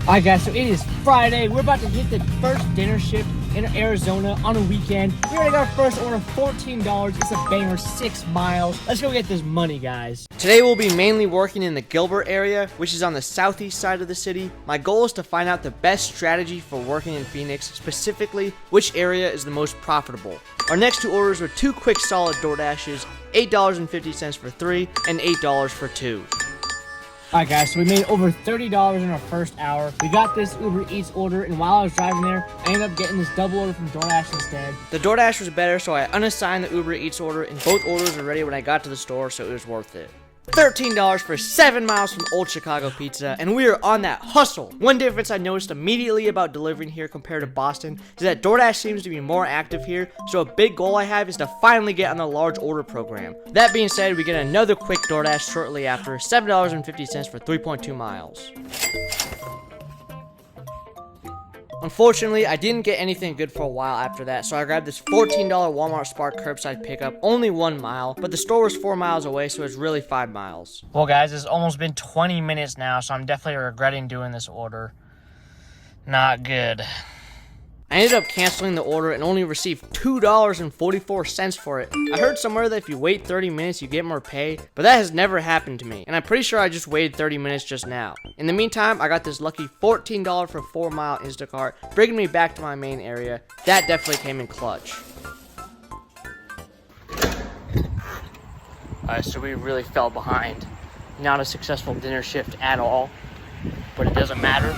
Alright guys, so it is Friday. We're about to hit the first dinner shift in Arizona on a weekend. We already got our first order, $14. It's a banger, 6 miles. Let's go get this money, guys. Today we'll be mainly working in the Gilbert area, which is on the southeast side of the city. My goal is to find out the best strategy for working in Phoenix, specifically which area is the most profitable. Our next two orders were 2 quick solid DoorDashes, $8.50 for 3 and $8 for 2. Alright guys, so we made over $30 in our first hour. We got this Uber Eats order, and while I was driving there, I ended up getting this double order from DoorDash instead. The DoorDash was better, so I unassigned the Uber Eats order, and both orders were ready when I got to the store, so it was worth it. $13 for 7 miles from Old Chicago Pizza, and we are on that hustle. One difference I noticed immediately about delivering here compared to Boston is that DoorDash seems to be more active here, so a big goal I have is to finally get on the large order program. That being said, we get another quick DoorDash shortly after, $7.50 for 3.2 miles. Unfortunately, I didn't get anything good for a while after that, so I grabbed this $14 Walmart Spark curbside pickup, only 1 mile, but the store was 4 miles away, so it's really 5 miles. Well guys, it's almost been 20 minutes now, so I'm definitely regretting doing this order. Not good. I ended up canceling the order and only received $2.44 for it. I heard somewhere that if you wait 30 minutes, you get more pay, but that has never happened to me, and I'm pretty sure I just waited 30 minutes just now. In the meantime, I got this lucky $14 for 4 mile Instacart, bringing me back to my main area. That definitely came in clutch. Alright, so we really fell behind. Not a successful dinner shift at all, but it doesn't matter.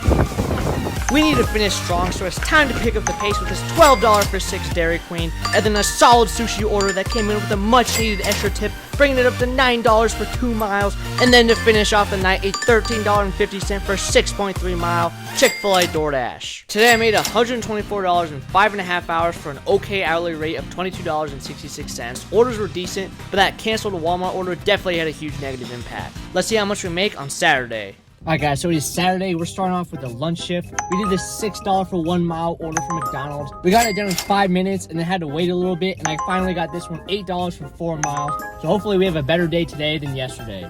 We need to finish strong, so it's time to pick up the pace with this $12 for 6 Dairy Queen, and then a solid sushi order that came in with a much-needed extra tip, bringing it up to $9 for 2 miles, and then to finish off the night, a $13.50 for 6.3 mile Chick-fil-A DoorDash. Today I made $124 in 5.5 hours for an okay hourly rate of $22.66. Orders were decent, but that canceled Walmart order definitely had a huge negative impact. Let's see how much we make on Saturday. Alright guys, so it is Saturday. We're starting off with the lunch shift. We did this $6 for 1 mile order from McDonald's. We got it done in 5 minutes and then had to wait a little bit, and I finally got this one, $8 for 4 miles. So hopefully we have a better day today than yesterday.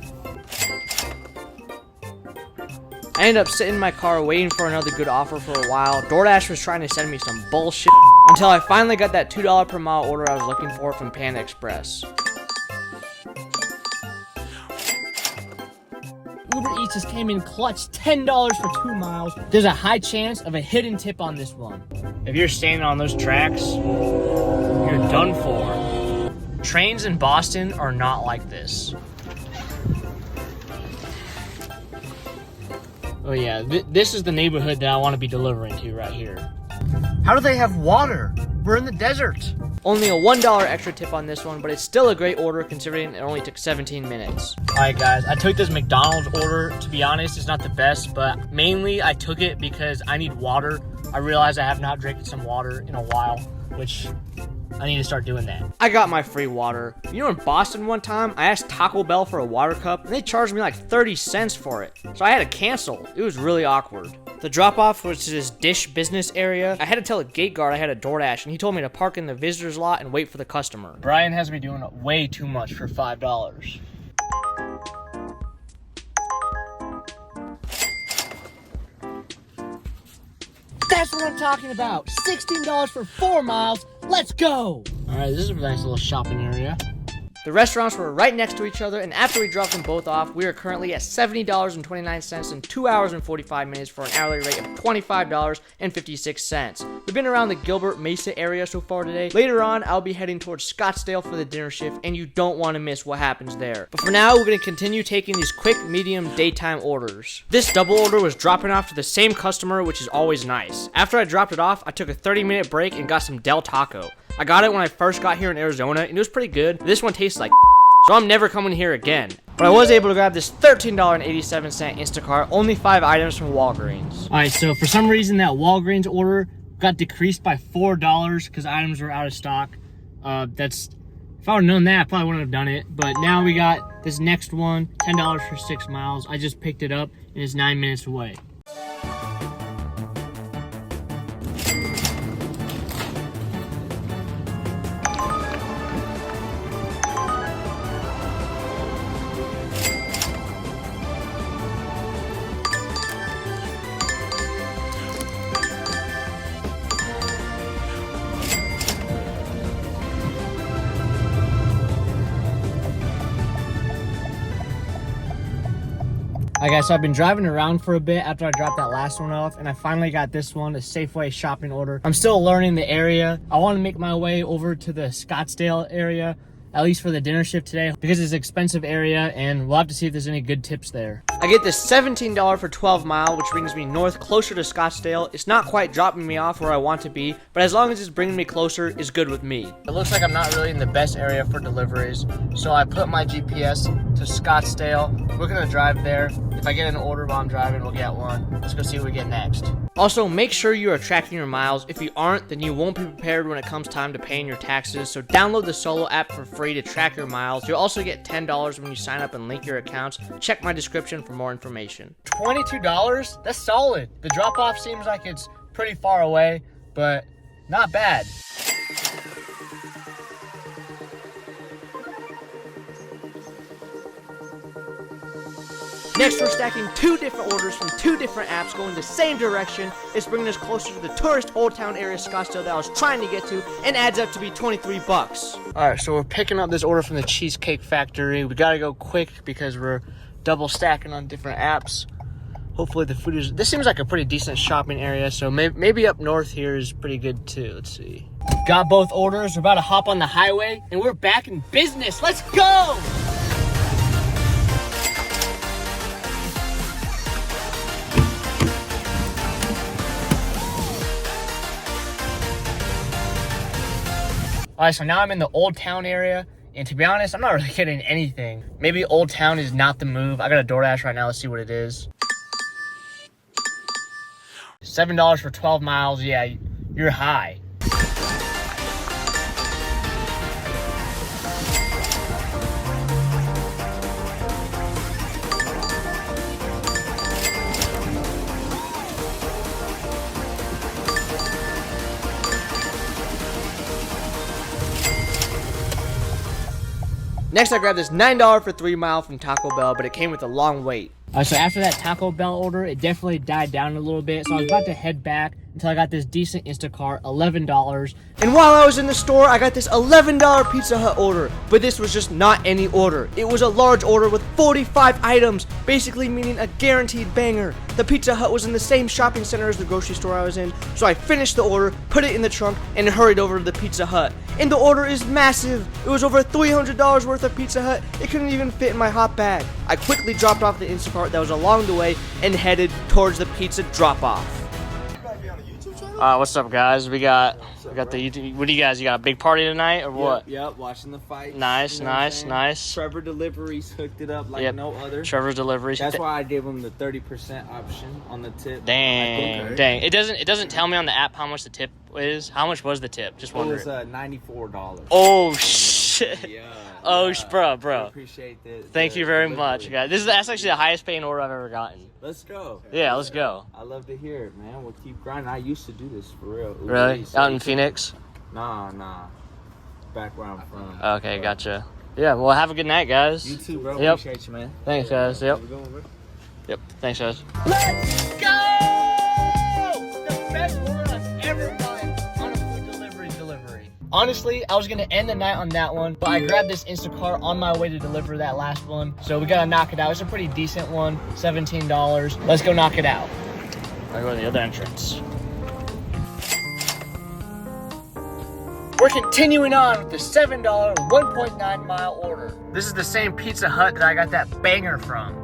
I ended up sitting in my car waiting for another good offer for a while. DoorDash was trying to send me some bullshit until I finally got that $2 per mile order I was looking for from Panda Express. Uber Eats just came in clutch, $10 for 2 miles. There's a high chance of a hidden tip on this one. If you're standing on those tracks, you're done for. Trains in Boston are not like this. Oh yeah, this is the neighborhood that I want to be delivering to right here. How do they have water? We're in the desert. Only a $1 extra tip on this one, but it's still a great order considering it only took 17 minutes. Alright guys, I took this McDonald's order. To be honest, it's not the best, but mainly I took it because I need water. I realized I have not drank some water in a while, which I need to start doing that. I got my free water. You know, in Boston one time, I asked Taco Bell for a water cup, and they charged me like 30 cents for it. So I had to cancel. It was really awkward. The drop-off was to this Dish business area. I had to tell a gate guard I had a DoorDash, and he told me to park in the visitor's lot and wait for the customer. Brian has me doing way too much for $5. That's what I'm talking about. $16 for 4 miles. Let's go. All right, this is a nice little shopping area. The restaurants were right next to each other, and after we dropped them both off, we are currently at $70.29 in 2 hours and 45 minutes for an hourly rate of $25.56. We've been around the Gilbert Mesa area so far today. Later on, I'll be heading towards Scottsdale for the dinner shift, and you don't want to miss what happens there. But for now, we're going to continue taking these quick, medium, daytime orders. This double order was dropping off to the same customer, which is always nice. After I dropped it off, I took a 30-minute break and got some Del Taco. I got it when I first got here in Arizona, and it was pretty good. This one tastes like so I'm never coming here again. But I was able to grab this $13.87 Instacart, only 5 items from Walgreens. Alright, so for some reason that Walgreens order got decreased by $4 because items were out of stock. If I would have known that, I probably wouldn't have done it. But now we got this next one, $10 for 6 miles. I just picked it up, and it's 9 minutes away. Alright guys, so I've been driving around for a bit after I dropped that last one off, and I finally got this one, a Safeway shopping order. I'm still learning the area. I want to make my way over to the Scottsdale area, at least for the dinner shift today, because it's an expensive area, and we'll have to see if there's any good tips there. I get this $17 for 12 mile, which brings me north closer to Scottsdale. It's not quite dropping me off where I want to be, but as long as it's bringing me closer, is good with me. It looks like I'm not really in the best area for deliveries, so I put my GPS to Scottsdale. We're gonna drive there. If I get an order while I'm driving, we'll get one. Let's go see what we get next. Also, make sure you are tracking your miles. If you aren't, then you won't be prepared when it comes time to paying your taxes. So download the Solo app for free to track your miles. You'll also get $10 when you sign up and link your accounts. Check my description for more information. $22? That's solid. The drop-off seems like it's pretty far away, but not bad. Next, we're stacking two different orders from two different apps going the same direction. It's bringing us closer to the tourist Old Town area of Scottsdale that I was trying to get to, and adds up to be 23 bucks. Alright, so we're picking up this order from the Cheesecake Factory. We gotta go quick because we're double stacking on different apps. Hopefully the food is... This seems like a pretty decent shopping area, so maybe up north here is pretty good too. Let's see. Got both orders. We're about to hop on the highway, and we're back in business. Let's go! Alright, so now I'm in the Old Town area, and to be honest, I'm not really getting anything. Maybe Old Town is not the move. I got a DoorDash right now. Let's see what it is. $7 for 12 miles. Yeah, you're high. Next, I grabbed this $9 for 3 mile from Taco Bell, but it came with a long wait. So after that Taco Bell order, it definitely died down a little bit. So I was about to head back until I got this decent Instacart, $11. And while I was in the store, I got this $11 Pizza Hut order. But this was just not any order. It was a large order with 45 items, basically meaning a guaranteed banger. The Pizza Hut was in the same shopping center as the grocery store I was in, so I finished the order, put it in the trunk, and hurried over to the Pizza Hut. And the order is massive. It was over $300 worth of Pizza Hut. It couldn't even fit in my hot bag. I quickly dropped off the Instacart that was along the way and headed towards the pizza drop-off. What's up, guys? We got the YouTube. What do you guys? You got a big party tonight or what? Yep, watching the fight. Nice, nice. Trevor Deliveries hooked it up like no other. Trevor's Deliveries. That's why I gave him the 30% option on the tip. Dang, okay. dang. It doesn't tell me on the app how much the tip is. How much was the tip? Just wondering. It was $94. Oh shit. Yeah. Oh, bro. I appreciate this. Thank you very much, guys. That's actually the highest paying order I've ever gotten. Let's go. Yeah, let's go. I love to hear it, man. We'll keep grinding. I used to do this for real. Really? Out in Phoenix? Nah. Back where I'm from. Okay, gotcha. Yeah, well, have a good night, guys. You too, bro. Yep. Appreciate you, man. Thanks, guys. Yep. Yep. Thanks, guys. Let's go! The best order I've ever gotten on a food delivery. Honestly, I was going to end the night on that one, but I grabbed this Instacart on my way to deliver that last one. So we got to knock it out. It's a pretty decent one, $17. Let's go knock it out. I go to the other entrance. We're continuing on with the $7 1.9 mile order. This is the same Pizza Hut that I got that banger from.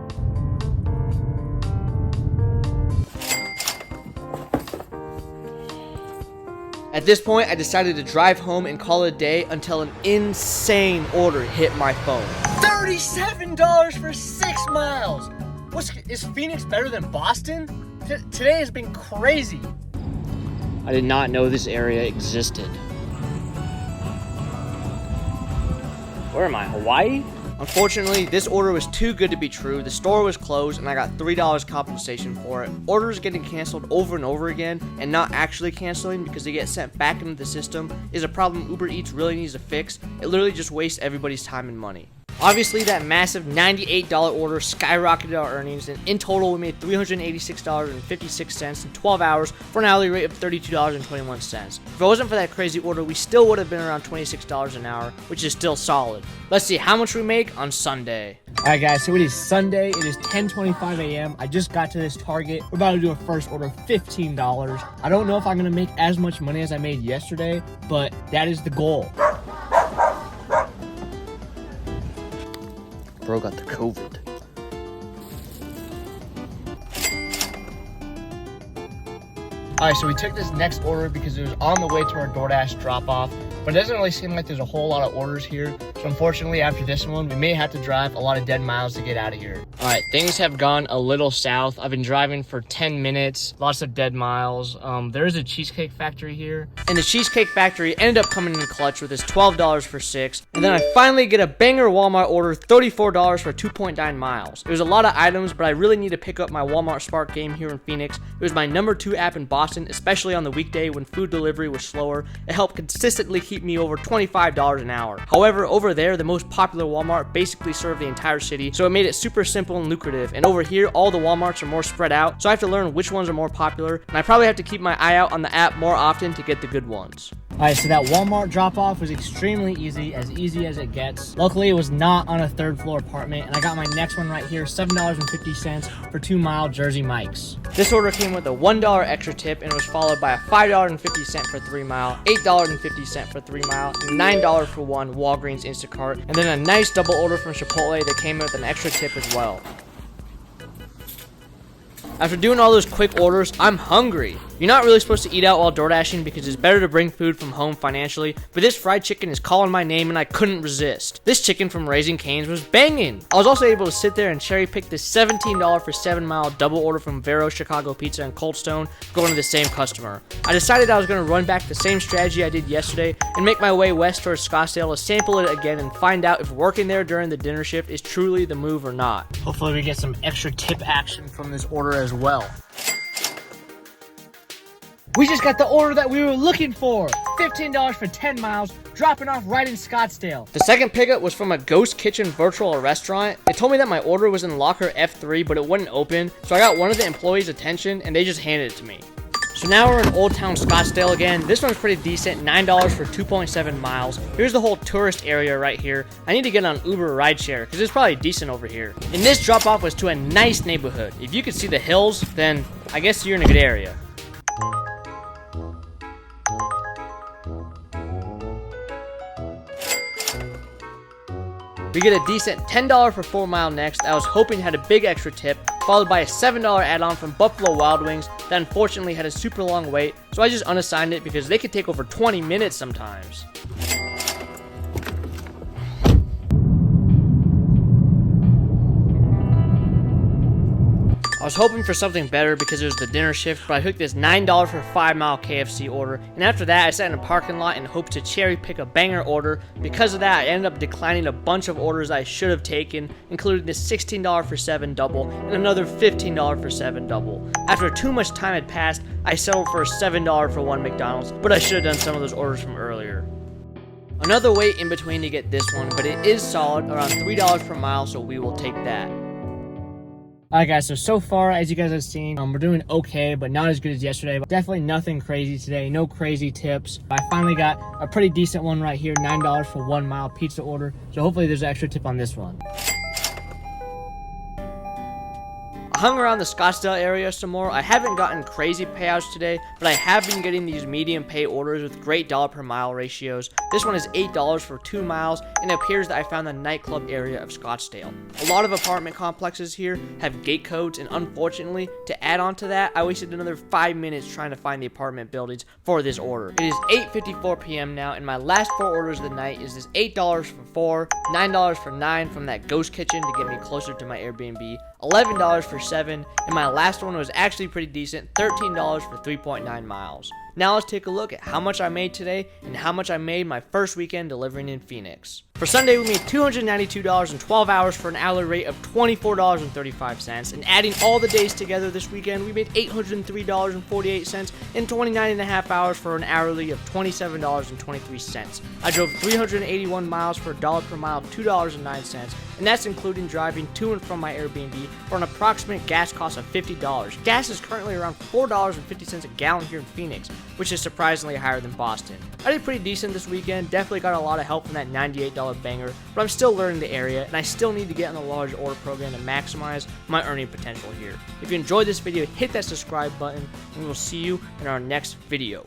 At this point, I decided to drive home and call it a day until an insane order hit my phone. $37 for 6 miles. Is Phoenix better than Boston? Today has been crazy. I did not know this area existed. Where am I? Hawaii? Unfortunately, this order was too good to be true. The store was closed and I got $3 compensation for it. Orders getting canceled over and over again and not actually canceling because they get sent back into the system is a problem Uber Eats really needs to fix. It literally just wastes everybody's time and money. Obviously, that massive $98 order skyrocketed our earnings, and in total, we made $386.56 in 12 hours for an hourly rate of $32.21. If it wasn't for that crazy order, we still would have been around $26 an hour, which is still solid. Let's see how much we make on Sunday. Alright guys, so it is Sunday, it is 10:25 a.m. I just got to this Target. We're about to do a first order of $15. I don't know if I'm gonna make as much money as I made yesterday, but that is the goal. Bro got the COVID. Alright, so we took this next order because it was on the way to our DoorDash drop-off, but it doesn't really seem like there's a whole lot of orders here. So unfortunately, after this one, we may have to drive a lot of dead miles to get out of here. Alright, things have gone a little south. I've been driving for 10 minutes, lots of dead miles. There is a Cheesecake Factory here. And the Cheesecake Factory ended up coming in clutch with this $12 for 6. And then I finally get a banger Walmart order, $34 for 2.9 miles. It was a lot of items, but I really need to pick up my Walmart Spark game here in Phoenix. It was my number 2 app in Boston, especially on the weekday when food delivery was slower. It helped consistently keep me over $25 an hour. However, over there, the most popular Walmart basically served the entire city, so it made it super simple and lucrative. And over here, all the Walmarts are more spread out, so I have to learn which ones are more popular, and I probably have to keep my eye out on the app more often to get the good ones. Alright, so that Walmart drop-off was extremely easy as it gets. Luckily, it was not on a 3rd floor apartment, and I got my next one right here, $7.50 for 2 mile Jersey Mike's. This order came with a $1 extra tip and was followed by a $5.50 for 3 mile, $8.50 for 3 mile, and $9 for 1 Walgreens Instacart, and then a nice double order from Chipotle that came with an extra tip as well. After doing all those quick orders, I'm hungry. You're not really supposed to eat out while door dashing because it's better to bring food from home financially, but this fried chicken is calling my name and I couldn't resist. This chicken from Raising Cane's was banging. I was also able to sit there and cherry pick this $17 for 7 mile double order from Vero Chicago Pizza and Cold Stone, going to the same customer. I decided I was going to run back the same strategy I did yesterday and make my way west towards Scottsdale to sample it again and find out if working there during the dinner shift is truly the move or not. Hopefully we get some extra tip action from this order as well. We just got the order that we were looking for. $15 for 10 miles, dropping off right in Scottsdale. The second pickup was from a ghost kitchen virtual restaurant. They told me that my order was in locker F3, but it wouldn't open, so I got one of the employees' attention and they just handed it to me. So now we're in Old Town Scottsdale again. This one's pretty decent, $9 for 2.7 miles. Here's the whole tourist area right here. I need to get on Uber rideshare because it's probably decent over here. And this drop off was to a nice neighborhood. If you could see the hills, then I guess you're in a good area. We get a decent $10 for 4 mile next. I was hoping had a big extra tip, followed by a $7 add-on from Buffalo Wild Wings that unfortunately had a super long wait, so I just unassigned it because they could take over 20 minutes sometimes. I was hoping for something better because it was the dinner shift, but I hooked this $9 for 5 mile KFC order, and after that I sat in a parking lot and hoped to cherry pick a banger order. Because of that, I ended up declining a bunch of orders I should have taken, including this $16 for 7 double and another $15 for 7 double. After too much time had passed, I settled for a $7 for 1 McDonald's, but I should have done some of those orders from earlier. Another wait in between to get this one, but it is solid, around $3 per mile, so we will take that. Alright guys, so far, as you guys have seen, we're doing okay, but not as good as yesterday. But definitely nothing crazy today, no crazy tips. I finally got a pretty decent one right here, $9 for 1 mile pizza order. So hopefully there's an extra tip on this one. I hung around the Scottsdale area some more. I haven't gotten crazy payouts today, but I have been getting these medium pay orders with great dollar per mile ratios. This one is $8 for 2 miles, and it appears that I found the nightclub area of Scottsdale. A lot of apartment complexes here have gate codes, and unfortunately, to add on to that, I wasted another 5 minutes trying to find the apartment buildings for this order. It is 8:54 p.m. now, and my last 4 orders of the night is this $8 for 4, $9 for 9 from that ghost kitchen to get me closer to my Airbnb, $11 for 7, and my last one was actually pretty decent, $13 for 3.9 miles. Now let's take a look at how much I made today and how much I made my first weekend delivering in Phoenix. For Sunday, we made $292 in 12 hours for an hourly rate of $24.35, and adding all the days together this weekend, we made $803.48 in 29.5 hours for an hourly of $27.23. I drove 381 miles for $1 per mile, $2.09, and that's including driving to and from my Airbnb for an approximate gas cost of $50. Gas is currently around $4.50 a gallon here in Phoenix, which is surprisingly higher than Boston. I did pretty decent this weekend, definitely got a lot of help from that $98 $10 banger, but I'm still learning the area, and I still need to get on the large order program to maximize my earning potential here. If you enjoyed this video, hit that subscribe button, and we will see you in our next video.